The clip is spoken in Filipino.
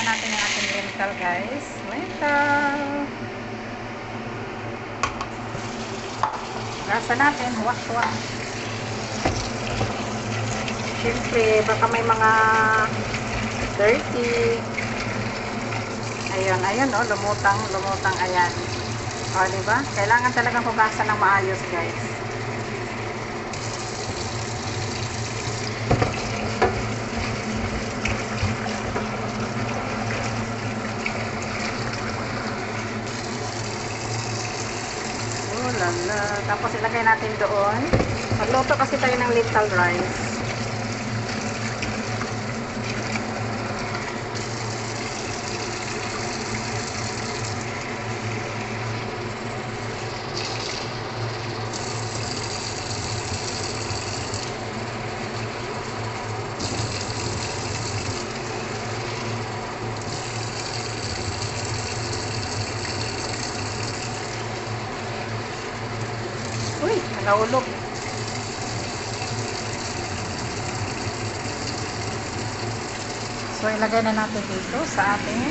natin yung ating lentil, guys. Lentil. Gasa natin. Huwak-huwak. Siyempre, baka may mga dirty. Ayun, ayun, oh. Lumutang, lumutang. Ayan. O, diba? Kailangan talagang hugasan ng maayos, guys. Lala. Tapos ilagay natin doon. Magluto kasi tayo ng lentil rice. Uy, nahulog. So, ilagay na natin dito sa ating